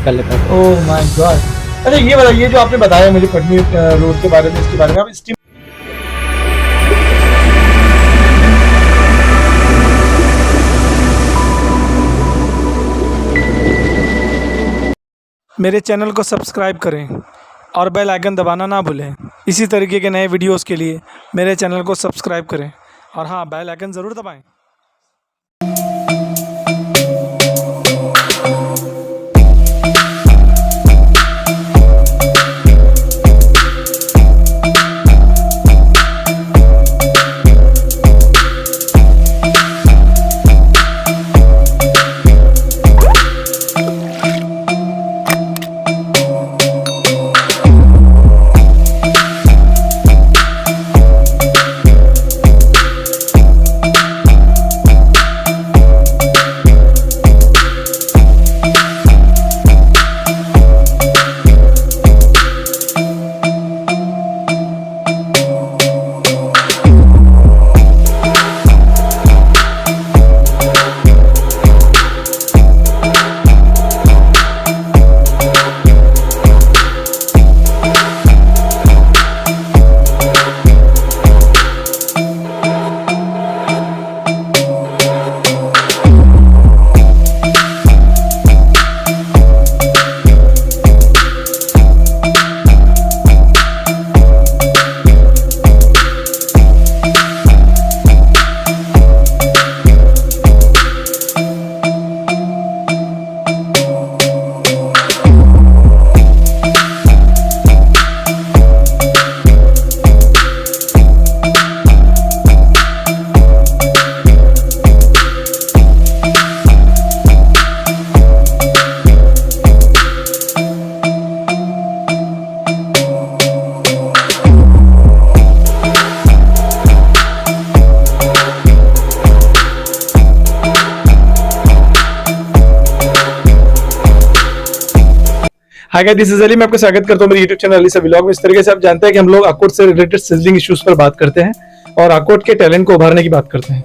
बात कर लेता था। Oh my God. अच्छा ये बताइए, जो आपने बताया मुझे पटनी रोड के बारे में, इसके बारे में आप स्टीम मेरे चैनल को सब्सक्राइब करें और बेल आइकन दबाना ना भूलें। इसी तरीके के नए वीडियोस के लिए मेरे चैनल को सब्सक्राइब करें और हाँ, बेल आइकन ज़रूर दबाएं। Hi guys, this is Ali. मैं आपका स्वागत करता हूं मेरे YouTube चैनल अली से व्लॉग में। इस तरीके से आप जानते हैं कि हम लोग अकोट से रिलेटेड सिजलिंग इश्यूज पर बात करते हैं और अकोट के टैलेंट को उभारने की बात करते हैं।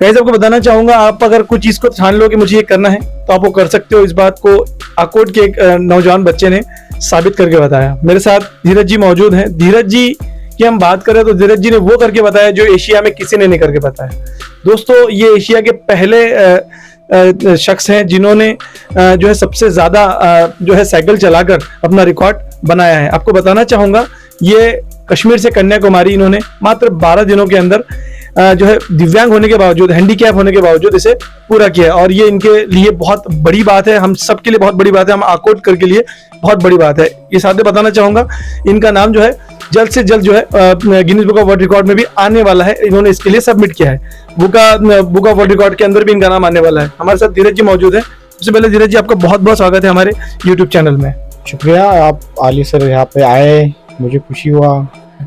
गाइस, आपको बताना चाहूंगा, आप अगर कुछ चीज को ठान लो कि मुझे ये करना है तो आप वो कर सकते हो। इस बात को अकोट के एक नौजवान बच्चे ने साबित करके बताया। मेरे साथ धीरज जी मौजूद हैं। धीरज जी की हम बात करें तो धीरज जी ने वो करके बताया जो एशिया में किसी ने नहीं करके बताया। दोस्तों, ये एशिया के पहले शख्स हैं जिन्होंने जो है सबसे ज्यादा जो है साइकिल चलाकर अपना रिकॉर्ड बनाया है। आपको बताना चाहूंगा, ये कश्मीर से कन्याकुमारी इन्होंने मात्र 12 दिनों के अंदर जो है दिव्यांग होने के बावजूद, हैंडीकैप होने के बावजूद इसे पूरा किया और ये इनके लिए बहुत बड़ी बात है। हम सब के लिए बहुत बड़ी बात है, हम अकोट के लिए बहुत बड़ी बात है। ये साथ में बताना चाहूंगा, इनका नाम जो है जल्द से जल्द जो है Guinness book of world record में भी आने वाला है। इन्होंने इसके लिए सबमिट किया है। बुक ऑफ वर्ल्ड रिकॉर्ड के अंदर भी इनका नाम आने वाला है। हमारे साथ धीरज जी मौजूद है। सबसे पहले धीरज जी, आपका बहुत बहुत स्वागत है हमारे यूट्यूब चैनल में। शुक्रिया, आप आली सर यहाँ पे आए, मुझे खुशी हुआ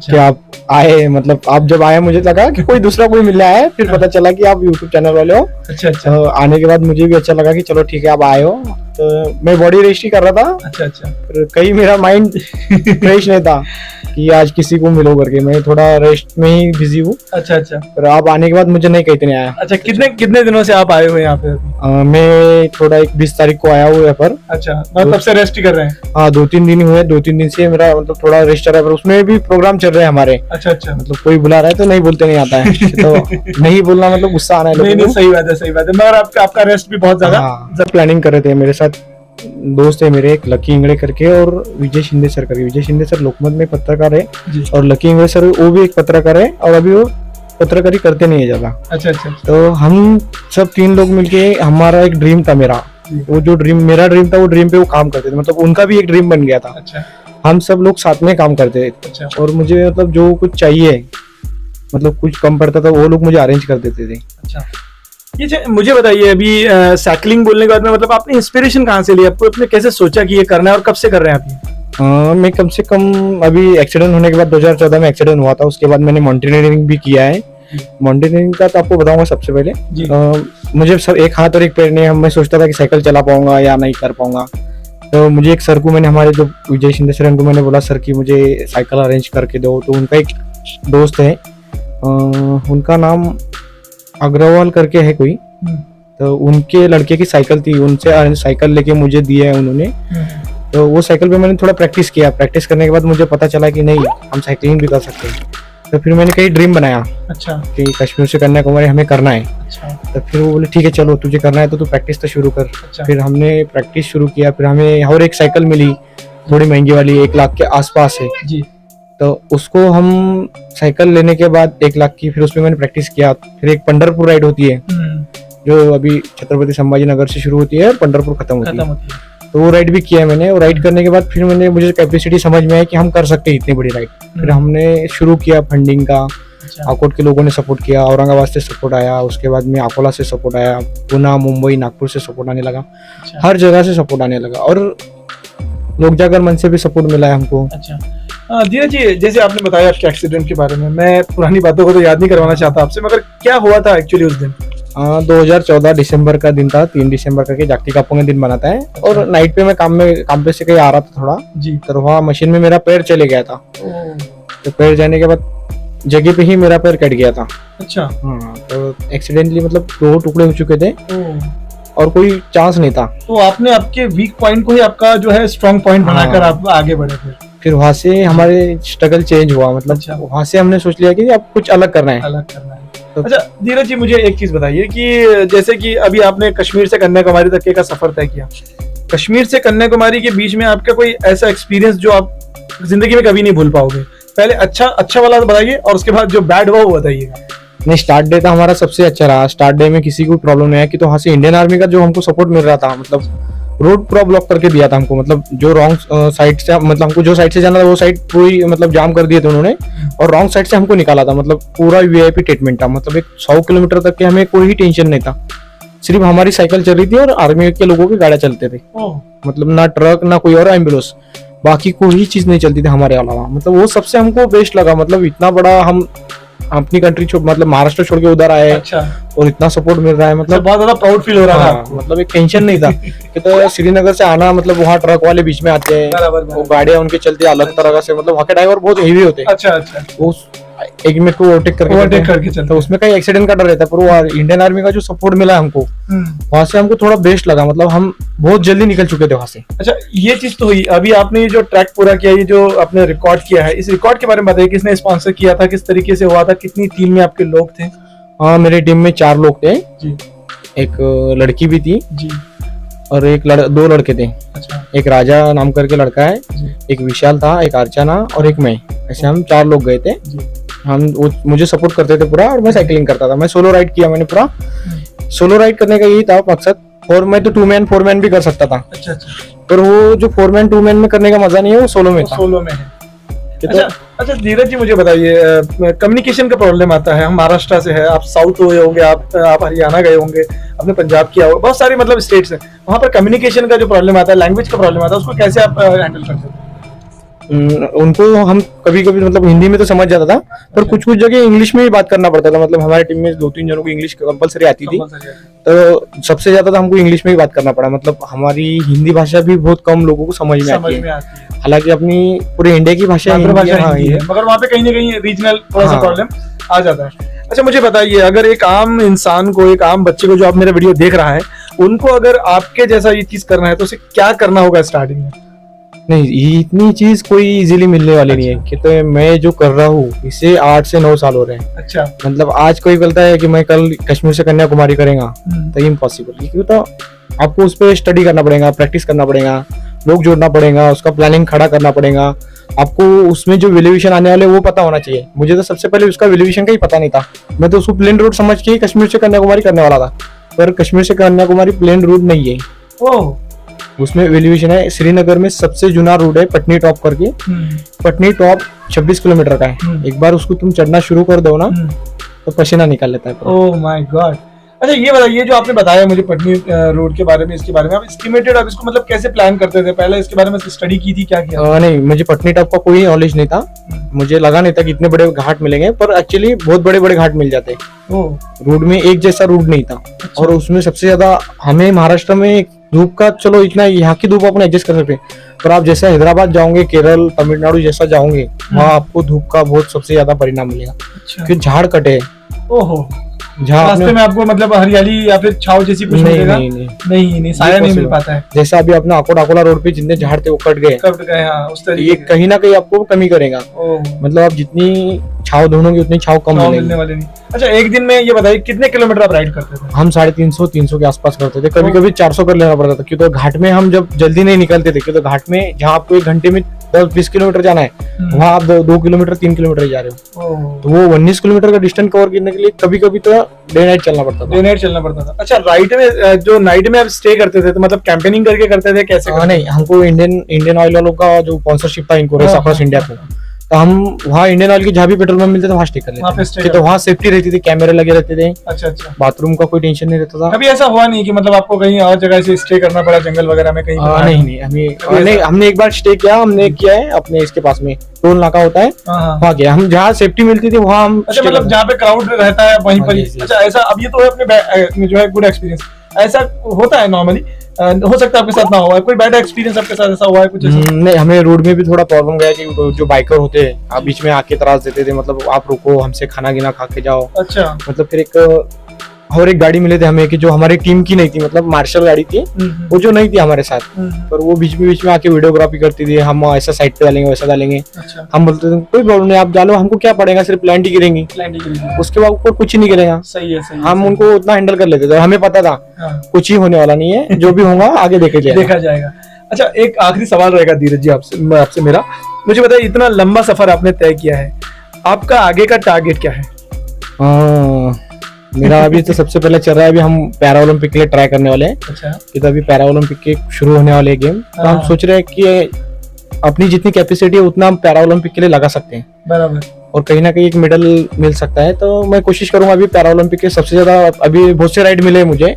कि आप आए। मतलब आप जब आए मुझे लगा कि कोई दूसरा कोई मिला है, फिर पता चला कि आप यूट्यूब चैनल वाले हो। अच्छा। आने के बाद मुझे भी अच्छा लगा कि चलो ठीक है आप आए हो। तो मैं बॉडी रेस्ट ही कर रहा था। अच्छा। फिर कहीं मेरा माइंड फ्रेश नहीं था कि आज किसी को मिलो करके, मैं थोड़ा रेस्ट में ही बिजी हूँ। अच्छा। फिर आप आने के बाद मुझे नहीं कहते नहीं आया। अच्छा, कितने दिनों से आप आए हुए यहाँ पे? मैं थोड़ा 21 तारीख को आया हूँ यहाँ पर। अच्छा, मतलब तब से रेस्ट ही कर रहे हैं? हाँ, 2-3 दिन हुए। 2-3 दिन से मेरा मतलब थोड़ा रेस्ट चल रहा है, पर उसमें भी प्रोग्राम चल रहे हैं हमारे। अच्छा। मतलब कोई बुला रहा है तो नहीं बोलते नहीं आता है तो नहीं बोलना मतलब गुस्सा आना है लोगों को। नहीं, सही बात है। मगर आपका रेस्ट भी बहुत ज्यादा प्लानिंग कर रहे थे। मेरे साथ दोस्त है मेरे, एक लकी इंगड़े करके और विजय शिंदे सर करके। विजय शिंदे सर लोकमत में पत्रकार है और लकी इंगड़े सर वो भी एक पत्रकार है और अभी वो पत्रकारी करते नहीं है ज्यादा। अच्छा। तो हम सब 3 लोग मिलके, हमारा एक ड्रीम था मेरा, वो जो ड्रीम मेरा ड्रीम था वो ड्रीम पे वो काम करते थे। मतलब उनका भी एक ड्रीम बन गया था। अच्छा। हम सब लोग साथ में काम करते थे। अच्छा। और मुझे मतलब जो कुछ चाहिए, मतलब कुछ कम पड़ता था, वो लोग मुझे अरेंज कर देते थे। अच्छा, ये मुझे बताइए, अभी साइकिलिंग बोलने के बाद में मतलब आपने इंस्पिरेशन कहाँ से लिया? आपने कैसे सोचा कि ये करना है और कब से कर रहे हैं आप? मैं कम से कम अभी एक्सीडेंट होने के बाद 2014 में एक्सीडेंट हुआ था। उसके बाद मैंने माउंटेनियरिंग भी किया है। माउंटेनियरिंग का तो आपको बताऊंगा सबसे पहले। मुझे सब एक हाथ और एक पैर नहीं, मैं सोचता था कि साइकिल चला पाऊंगा या नहीं कर पाऊंगा। तो मुझे एक सर को मैंने, हमारे जो विजय शिंदे सर, उनको मैंने बोला सर कि मुझे साइकिल अरेंज करके दो। तो उनका एक दोस्त है, उनका नाम अग्रवाल करके है कोई, तो उनके लड़के की साइकिल थी, उनसे साइकिल लेके मुझे दिया है उन्होंने। तो वो साइकिल पे मैंने थोड़ा प्रैक्टिस किया। प्रैक्टिस करने के बाद मुझे पता चला कि नहीं, हम साइकिलिंग भी कर सकते हैं। तो फिर मैंने कहीं ड्रीम बनाया अच्छा कि कश्मीर से कन्याकुमारी हमें करना है। अच्छा तो फिर वो बोले ठीक है चलो, तुझे करना है तो तू प्रैक्टिस तो शुरू कर। अच्छा फिर हमने प्रैक्टिस शुरू किया। फिर हमें और एक साइकिल मिली, थोड़ी महंगी वाली, 1 लाख के आसपास है। जी तो उसको हम साइकिल लेने के बाद 1 लाख की, फिर उसमें मैंने प्रैक्टिस किया। फिर एक पंढरपुर राइड होती है जो अभी छत्रपति संभाजी नगर से शुरू होती है और पंढरपुर खत्म होती खत्म है। होती है तो वो राइड भी किया मैंने। और राइड करने के बाद फिर मुझे कैपेसिटी समझ में आई कि हम कर सकते हैं इतनी बड़ी राइड। फिर हमने शुरू किया फंडिंग का। अच्छा आकोट के लोगों ने सपोर्ट किया, औरंगाबाद से सपोर्ट आया, उसके बाद में अकोला से सपोर्ट आया, पुणे, मुंबई, नागपुर से सपोर्ट आने लगा, अच्छा हर जगह से सपोर्ट आने लगा। और लोक जागर मंच से भी सपोर्ट मिला है हमको। अच्छा धीरज जी, जैसे आपने बताया आपके एक्सीडेंट के बारे में, मैं पुरानी बातों को तो याद नहीं करवाना चाहता आपसे, मगर क्या हुआ था एक्चुअली उस दिन? 2014 दिसंबर का दिन था, 3 दिसंबर करके जागतिक आपको दिन बनाता है। और नाइट पे मैं काम पे से कहीं आ रहा था थोड़ा, जी तो वहाँ मशीन में मेरा पैर चले गया था। तो पैर जाने के बाद जगह पे ही मेरा पैर कट गया था। अच्छा हाँ, तो एक्सीडेंटली मतलब 2 टुकड़े हो चुके थे ओ, और कोई चांस नहीं था। तो आपने आपके वीक पॉइंट को ही आपका जो है स्ट्रॉन्ग पॉइंट बनाकर हाँ। आप आगे बढ़े फिर वहां से हमारे स्ट्रगल चेंज हुआ। मतलब अच्छा। वहां से हमने सोच लिया कि अब कुछ अलग करना है। अलग करना है। तो- अच्छा धीरज जी, मुझे एक चीज बताइए कि जैसे कि अभी आपने कश्मीर से कन्याकुमारी तक का सफर तय किया, कश्मीर से कन्याकुमारी के बीच में आपका कोई ऐसा एक्सपीरियंस जो आप जिंदगी में कभी नहीं भूल पाओगे? पहले अच्छा वाला बताइए और उसके बाद जो बैड हुआ वो बताइएगा। नहीं, स्टार्ट डे था हमारा सबसे अच्छा रहा। स्टार्ट डे में किसी को प्रॉब्लम नहीं आया कि, तो वहां से इंडियन आर्मी का जो हमको सपोर्ट मिल रहा था, मतलब रोड पूरा ब्लॉक करके दिया था हमको। मतलब जो रॉन्ग साइड से, मतलब हमको जो साइड से जाना था वो साइड पूरी मतलब जाम कर दिए थे उन्होंने, और रॉन्ग साइड से हमको निकाला था। मतलब पूरा वीआईपी ट्रीटमेंट था। मतलब एक 100 किलोमीटर तक के हमें कोई टेंशन नहीं था। सिर्फ हमारी साइकिल चल रही थी और आर्मी के लोगों की गाड़ियां चलते थे। मतलब ना ट्रक ना कोई और एम्बुलेंस, बाकी कोई चीज नहीं चलती थी हमारे अलावा। मतलब वो सबसे हमको बेस्ट लगा। मतलब इतना बड़ा हम अपनी कंट्री छोड़, मतलब महाराष्ट्र छोड़ के उधर आए। अच्छा, और इतना सपोर्ट मिल रहा है। मतलब बहुत ज्यादा प्राउड फील हो रहा हाँ, था। मतलब एक टेंशन नहीं था कि तो श्रीनगर से आना, मतलब वहाँ ट्रक वाले बीच में आते हैं, बराबर वो गाड़ियां उनकी चलती है अलग तरह से। मतलब वहाँ के ड्राइवर बहुत हेवी होते हैं। अच्छा अच्छा, वो एक मिनट को ओवरटेक करके चलते तो हैं। उसमें कहीं एक्सीडेंट का डर रहता है। पर वो इंडियन आर्मी का जो सपोर्ट मिला हमको, वहां से हमको थोड़ा बेस्ट लगा। मतलब हम बहुत जल्दी निकल चुके थे वहां से। अच्छा, ये चीज तो हुई। अभी आपने ये जो ट्रैक पूरा किया, ये जो आपने रिकॉर्ड किया है, इस रिकॉर्ड के बारे में बताइए। किसने स्पॉन्सर किया था, किस तरीके से हुआ था, कितनी टीम में आपके लोग थे? हाँ, मेरे टीम में 4 लोग थे। जी एक लड़की भी थी जी, और 2 लड़के थे। अच्छा एक राजा नाम करके लड़का है, जी एक विशाल था, एक अर्चना और एक मैं। ऐसे हम 4 लोग गए थे। जी, मुझे सपोर्ट करते थे पूरा, और मैं साइकिलिंग करता था। मैं सोलो राइड किया मैंने पूरा। सोलो राइड करने का यही था मकसद। और मैं तो 2 मैन 4 मैन भी कर सकता था, अच्छा अच्छा, पर वो जो 4 मैन 2 मैन में करने का मजा नहीं है, वो सोलो में था। सोलो में है। कि तो अच्छा अच्छा धीरज जी, मुझे बताइए, कम्युनिकेशन का प्रॉब्लम आता है। हम महाराष्ट्र से है, आप साउथ हुए होंगे, आप हरियाणा गए होंगे, आपने पंजाब किया होगा, बहुत सारी मतलब स्टेट्स हैं। वहाँ पर कम्युनिकेशन का जो प्रॉब्लम आता है, लैंग्वेज का प्रॉब्लम आता है, उसको कैसे आप हैंडल करते हैं? उनको हम कभी कभी मतलब हिंदी में तो समझ जाता था, पर कुछ कुछ जगह इंग्लिश में भी बात करना पड़ता था। मतलब हमारी टीम में 2-3 जनों को इंग्लिश कंपलसरी आती थी, तो सबसे ज्यादा तो हमको इंग्लिश में ही बात करना पड़ा। मतलब हमारी हिंदी भाषा भी बहुत कम लोगों को समझ में आती है। हालांकि अपनी पूरे इंडिया की भाषा मातृभाषा हाँ, हिंदी है, मगर वहाँ पे कहीं ना कहीं रीजनल थोड़ा सा हाँ। प्रॉब्लम आ जाता है। अच्छा मुझे बताइए, अगर एक आम इंसान को, एक आम बच्चे को जो आप मेरा वीडियो देख रहा है, उनको अगर आपके जैसा ये चीज करना है तो उसे क्या करना होगा स्टार्टिंग में? नहीं, ये इतनी चीज कोई इजीली मिलने वाली नहीं है। कि तो मैं जो कर रहा हूँ इसे 8 से 9 साल हो रहे हैं। अच्छा, मतलब आज कोई बोलता है कि मैं कल कश्मीर से कन्याकुमारी करेगा, तो इम्पॉसिबल। क्योंकि तो आपको उस पर स्टडी करना पड़ेगा, प्रैक्टिस करना पड़ेगा, लोग जोड़ना पड़ेगा, उसका प्लानिंग खड़ा करना पड़ेगा। आपको उसमें जो वेल्युएशन आने वाले वो पता होना चाहिए। मुझे तो सबसे पहले उसका वेल्युएशन का ही पता नहीं था। मैं तो उसको प्लेन रूट समझ के ही कश्मीर से कन्याकुमारी करने वाला था, पर कश्मीर से कन्याकुमारी प्लेन रूट नहीं है। ओह, उसमें वेल्युएशन है। श्रीनगर में सबसे जुना रूट है पटनी टॉप करके। पटनी टॉप 26 किलोमीटर का है। एक बार उसको तुम चढ़ना शुरू कर दो ना, तो पसीना निकाल लेता है पूरा। Oh my God. अच्छा ये बताइए, जो आपने बताया मुझे पटनी रोड के बारे में, इसके बारे में आप एस्टिमेटेड आप इसको मतलब कैसे प्लान करते थे? पहले इसके बारे में स्टडी की थी, क्या किया? नहीं, मुझे पटनी टॉप का कोई नॉलेज नहीं था। मुझे लगा नहीं था कि इतने बड़े घाट मिलेंगे, पर एक्चुअली बहुत बड़े बड़े घाट मिल जाते हैं। ओह, रोड में एक जैसा रूट नहीं था। और उसमें सबसे ज्यादा हमें महाराष्ट्र में धूप का, चलो इतना यहाँ की धूप अपन एडजस्ट कर सकते हैं, पर आप जैसे हैदराबाद जाओगे, केरल, तमिलनाडु जैसा जाओगे, वहाँ आपको धूप का बहुत सबसे ज्यादा परिणाम मिलेगा। अच्छा, क्योंकि झाड़ कटे हैं। ओहो, जहाँ रास्ते आपने- में आपको मतलब हरियाली या फिर छाव जैसी कुछ नहीं, मिलेगा? नहीं, नहीं। नहीं साया नहीं मिल पाता है। जैसा अभी अपना अकोला रोड पे जितने झाड़ थे वो कट गए, कब गए, हाँ उस ये तरीके कहीं ना कहीं आपको कमी करेगा। ओह, मतलब आप जितनी छाव ढूंढोगे उतनी छाव कम छाव मिलेगी। मिलने वाले नहीं। अच्छा एक दिन में ये बताइए कितने किलोमीटर आप राइड करते थे? हम 350-300 के आसपास करते थे, कभी कभी 400 कर लेना पड़ता था, क्योंकि घाट में हम जब जल्दी नहीं निकलते थे, क्योंकि घाट में जहाँ आपको 1 घंटे में 10-20 किलोमीटर जाना है, वहाँ आप 2 किलोमीटर 3 किलोमीटर जा रहे हो, ओह, तो वो 19 किलोमीटर का डिस्टेंस कवर करने के लिए कभी कभी तो डे नाइट चलना पड़ता था। डे नाइट चलना पड़ता था। अच्छा राइड में जो नाइट में आप स्टे करते थे तो मतलब कैंपेनिंग करके करते थे, कैसे करते नहीं, हमको इंडियन ऑयल वालों का जो स्पॉन्सरशिप था इनको रेस हाँ, अक्रॉस हाँ, इंडिया को, तो हम वहाँ इंडियन ऑयल की जहाँ भी पेट्रोल पंप मिलते थे वहाँ स्टे कर वहाँ पे लेते stay थे, तो वहाँ सेफ्टी रहती थी, कैमरे लगे रहते थे, अच्छा अच्छा। बाथरूम का कोई टेंशन नहीं रहता था। कभी ऐसा हुआ नहीं कि मतलब आपको कहीं और जगह से स्टे करना पड़ा, जंगल वगैरह में कहीं पे? नहीं, हमने एक बार स्टे किया, हमने किया है अपने इसके पास में टोल नाका होता है, हाँ हाँ। वहाँ गया, हम जहाँ सेफ्टी मिलती थी वहाँ हम अच्छा stay मतलब करते जहाँ पे क्राउड रहता है वहीं पर ही। हाँ, जी, जी। अच्छा ऐसा अब ये तो है अपने जो है गुड एक्सपीरियंस, ऐसा होता है नॉर्मली, हो सकता है आपके साथ ना हुआ है, कोई बैड एक्सपीरियंस आपके साथ ऐसा हुआ है कुछ ऐसा? नहीं, हमें रोड में भी थोड़ा प्रॉब्लम गया कि जो बाइकर होते हैं आप बीच में आके त्रास देते थे, मतलब आप रुको, हमसे खाना गिना खा के जाओ, अच्छा मतलब फिर एक गाड़ी मिले थे हमें कि जो हमारी टीम की नहीं थी, मतलब मार्शल गाड़ी थी, वो जो नहीं थी हमारे साथ, पर वो बीच में आके वीडियोग्राफी करती थी, हम ऐसा साइड पे डालेंगे वैसा डालेंगे, अच्छा हम बोलते थे कोई प्रॉब्लम नहीं, आप डालो, हमको क्या पड़ेगा, सिर्फ प्लांट ही गिरेंगी, उसके बाद ऊपर कुछ ही नहीं गिरेगा। सही है सही है, हम सही उनको उतना हैंडल कर लेते थे, हमें पता था है। हाँ, कुछ ही होने वाला नहीं है, जो भी होगा आगे देखे जाएगा। देखा जाएगा। अच्छा एक आखिरी सवाल रहेगा धीरज जी आपसे मेरा, मुझे बताइए इतना लंबा सफर आपने तय किया है, आपका आगे का टारगेट क्या है? मेरा अभी तो सबसे पहले चल रहा है, अभी हम पैरा ओलंपिक के लिए ट्राई करने वाले हैं, अच्छा कि तो अभी पैरा ओलंपिक के शुरू होने वाले गेम, तो हम हाँ। सोच रहे हैं कि अपनी जितनी कैपेसिटी है उतना हम पैरा ओलंपिक के लिए लगा सकते हैं, बराबर। और कहीं ना कहीं एक मेडल मिल सकता है, तो मैं कोशिश करूंगा अभी पैरा ओलंपिक के सबसे ज्यादा, अभी बहुत से राइड मिले मुझे,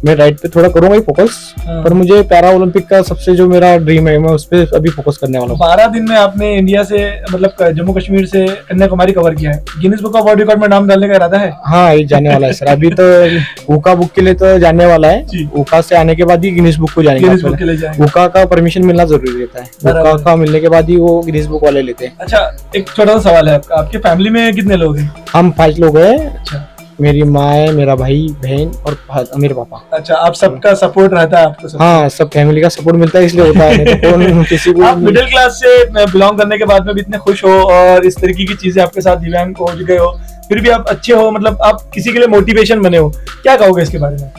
मैं राइड पे थोड़ा करूंगा ही फोकस, हाँ। पर मुझे पैरा ओलंपिक का सबसे जो मेरा ड्रीम है मैं उस पर अभी फोकस करने वाला हूँ। 12 दिन में आपने इंडिया से मतलब जम्मू कश्मीर से कन्याकुमारी कवर किया है, Guinness book of world record में नाम डालने का इरादा है? हाँ, ये जाने वाला है सर, अभी तो ऊका बुक के लिए तो जाने वाला है, जी। ऊका से आने के बाद ही गिनीज बुक को जाएंगे। गिनीज बुक के लिए जाएंगे। ऊका का परमिशन मिलना जरूरी रहता है, बराबर। ऊका का मिलने के बाद ही वो गिनीज बुक वाले लेते हैं। अच्छा एक छोटा सा सवाल है आपका, आपकी फैमिली में कितने लोग हैं? हम 5 लोग हैं, अच्छा मेरी माँ है, मेरा भाई बहन और मेरे पापा। अच्छा, आप सबका सपोर्ट रहता है आपको सब? हाँ, सब फैमिली का सपोर्ट मिलता है, इसलिए होता है, नहीं तो कौन किसी को। आप मिडिल क्लास से बिलोंग करने के बाद में भी इतने खुश हो और इस तरीके की चीजें आपके साथ दिव्यांग हो गए हो, फिर भी आप अच्छे हो, मतलब आप किसी के लिए मोटिवेशन बने हो, क्या कहोगे इसके बारे में?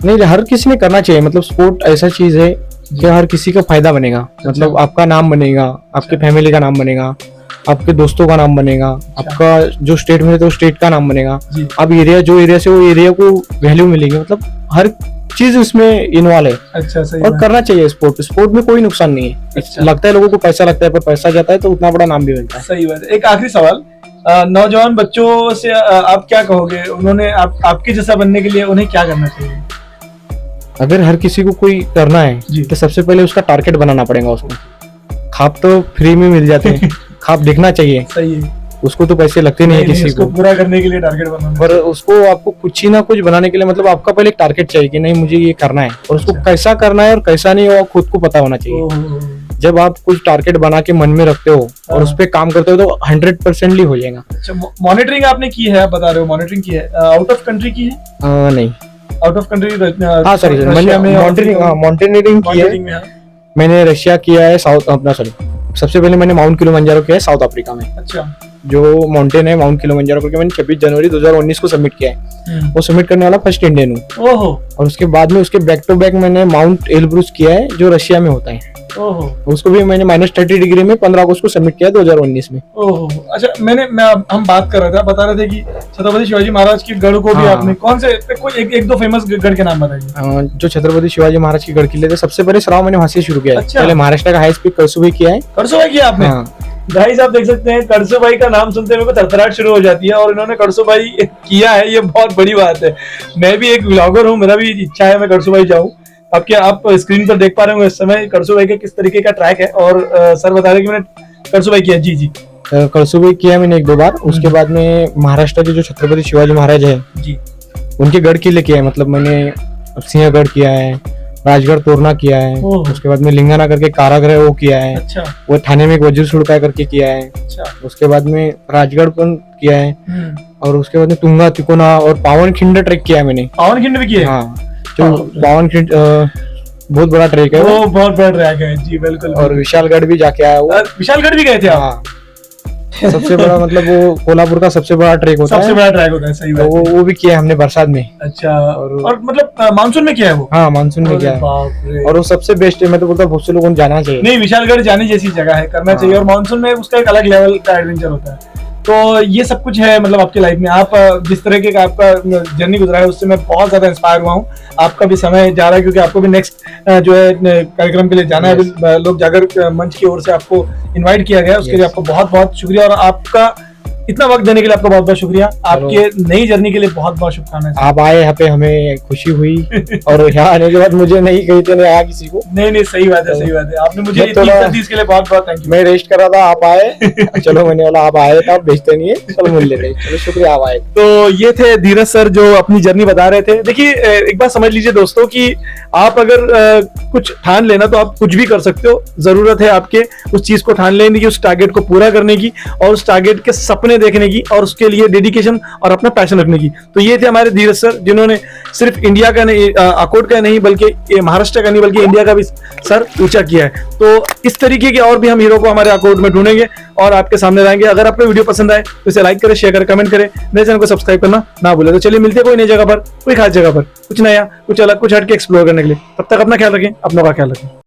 नहीं, हर किसी ने करना चाहिए, मतलब स्पोर्ट ऐसा चीज है कि हर किसी का फायदा बनेगा, मतलब आपका नाम बनेगा, आपके फैमिली का नाम बनेगा, आपके दोस्तों का नाम बनेगा, आपका जो स्टेट में है तो स्टेट का नाम बनेगा, जी। आप जो एरिया से वो एरिया को वैल्यू मिलेगी, मतलब हर चीज उसमें इन्वॉल्व है, अच्छा सही और बात। करना चाहिए। स्पोर्ट में कोई नुकसान नहीं है। अच्छा। लगता है लोगों को पैसा लगता है, पर पैसा जाता है तो उतना बड़ा नाम भी मिलता है। सही बात है। एक आखिरी सवाल, नौजवान बच्चों से आप क्या कहोगे, उन्होंने आपके जैसा बनने के लिए उन्हें क्या करना चाहिए? अगर हर किसी को कोई करना जी। है तो सबसे पहले उसका टारगेट बनाना पड़ेगा उसको। खाब तो फ्री में मिल जाते हैं, खाब दिखना चाहिए, सही है, उसको तो पैसे लगते नहीं है किसी उसको को, पूरा करने के लिए टारगेट बनाना। पर उसको आपको कुछ ही ना कुछ बनाने के लिए, मतलब आपका पहले एक टारगेट चाहिए कि नहीं मुझे ये करना है, और उसको कैसा करना है और कैसा नहीं वो खुद को पता होना चाहिए। ओह, जब आप कुछ टारगेट बना के मन में रखते हो और हाँ। उस पर काम करते हो तो 100% हो जाएगा। अच्छा मॉनिटरिंग आपने की है, आप बता रहे हो मॉनिटरिंग की है, आउट ऑफ कंट्री की है? नहीं, आउट ऑफ कंट्री? हाँ सॉरी, मैंने माउंटेनियरिंग की है, मैंने रशिया किया है, सबसे पहले मैंने माउंट किलिमंजारो किया है साउथ अफ्रीका में। अच्छा जो माउंटेन है माउंट किलिमंजारो करके मैंने 26 जनवरी 2019 को सबमिट किया है, वो सबमिट करने वाला फर्स्ट इंडियन हूँ। ओहो और उसके बाद में उसके बैक टू बैक मैंने माउंट एल्ब्रूस किया है जो रशिया में होता है, ओहो उसको भी मैंने -30 डिग्री में 15 अगस्त को सबमिट किया 2019 में। ओहो। अच्छा हम बात कर रहे थे, बता रहे थे कि छत्रपति शिवाजी महाराज की गढ़ को भी हाँ। आपने कौन से कोई एक दो फेमस गढ़ के नाम बताइए। जो छत्रपति शिवाजी महाराज की गढ़ किले थे, सबसे पहले सराव मैंने वहां से शुरू किया है। अच्छा। पहले महाराष्ट्र का हाईएस्ट पीक करसुबे किया है। करसोभाई किया आपने? हाँ। भाई साहब देख सकते हैं, करसोभाई का नाम सुनते मेरे को थरथराहट शुरू हो जाती है, और इन्होंने करसोभाई किया है, ये बहुत बड़ी बात है। मैं भी एक व्लॉगर हूँ, मेरा भी इच्छा है मैं करसोभाई जाऊँ। आप स्क्रीन पर देख पा रहे होंगे इस समय करसोभाई का किस तरीके का ट्रैक है, और सर बता रहे कि मैंने करसोभाई किया। जी जी करसुबे किया मैंने 1-2 बार। उसके बाद में महाराष्ट्र के जो छत्रपति शिवाजी महाराज है जी, उनके गढ़ किले किया है, मतलब मैंने सिंहगढ़ किया है, राजगढ़ तोरना किया है, ओह। उसके बाद में लिंगाना करके कारागृह वो किया है, अच्छा वो थाने में एक वज्र सुड़का करके किया है, अच्छा। उसके बाद में राजगढ़ पर किया है, और उसके बाद में तुंगा तिकोना और पावनखिंड ट्रैक किया है मैंने। पावनखिंड भी किए? हाँ, जो पावनखिंड बहुत बड़ा ट्रैक है वो बहुत बड़ा ट्रैक है जी, बिल्कुल। और विशालगढ़ भी जाके आया वो। विशालगढ़ भी गए थे आप? हाँ, सबसे बड़ा मतलब वो कोल्हापुर का सबसे बड़ा ट्रैक होता है। सबसे बड़ा ट्रैक होता है, सही तो बात है। वो भी किया है हमने बरसात में। अच्छा, और मतलब मानसून में किया है वो? हाँ, मानसून में किया है। बाप रे। और वो सबसे बेस्ट है, मैं तो बोलता हूँ बहुत से लोगों को जाना चाहिए। नहीं, विशालगढ़ जाने जैसी जगह है, करना चाहिए। और मानसून में उसका एक अलग लेवल का एडवेंचर होता है। तो ये सब कुछ है मतलब आपकी लाइफ में, आप जिस तरीके का आपका जर्नी गुजरा है उससे मैं बहुत ज्यादा इंस्पायर हुआ हूँ। आपका भी समय जा रहा है क्योंकि आपको भी नेक्स्ट जो है कार्यक्रम के लिए जाना है। अभी लोक जागर मंच की ओर से आपको इनवाइट किया गया है, उसके लिए आपको बहुत बहुत शुक्रिया। और आपका इतना वक्त देने के लिए आपका बहुत बहुत शुक्रिया। आपके नई जर्नी के लिए बहुत बहुत शुभकामनाएं। आप आए यहाँ पे, हमें खुशी हुई। और यहाँ आने के बाद मुझे नहीं कही थी, नहीं आया किसी को। नहीं, सही बात है, सही बात है। आपने मुझे इतनी थोड़ा- इज्जत दी, इसके लिए बहुत बहुत थैंक यू। मैं रेस्ट कर रहा था, आप आए। चलो, मैंने बोला आप आए तो आप भेजते नहीं है, चलो मिल लेते। चलो, शुक्रिया, आप आए। तो ये थे धीरज सर जो अपनी जर्नी बता रहे थे। देखिए, एक बात समझ लीजिए दोस्तों कि आप अगर कुछ ठान लेना तो आप कुछ भी कर सकते हो। जरूरत है आपके उस चीज को ठान लेने की, उस टारगेट को पूरा करने की, और उस टारगेट के सपने देखने की, और उसके लिए डेडिकेशन और अपना पैशन रखने की। तो ये थे हमारे धीरज सर, जिन्होंने सिर्फ इंडिया का नहीं, अकोट का नहीं, बल्कि ये महाराष्ट्र का नहीं, बल्कि इंडिया का भी सर ऊंचा किया है। तो इस तरीके के और भी हम हीरो को हमारे अकोट में ढूंढेंगे और आपके सामने लाएंगे। अगर आपको वीडियो पसंद आए तो इसे लाइक करें, शेयर करें, कमेंट करें, मेरे चैनल को सब्सक्राइब करना ना भूलें। तो चलिए, मिलते हैं कोई नई जगह पर, कोई खास जगह पर, कुछ नया, कुछ अलग, कुछ हटके एक्सप्लोर करने के लिए। तब तक अपना ख्याल रखें, अपनों का ख्याल रखें।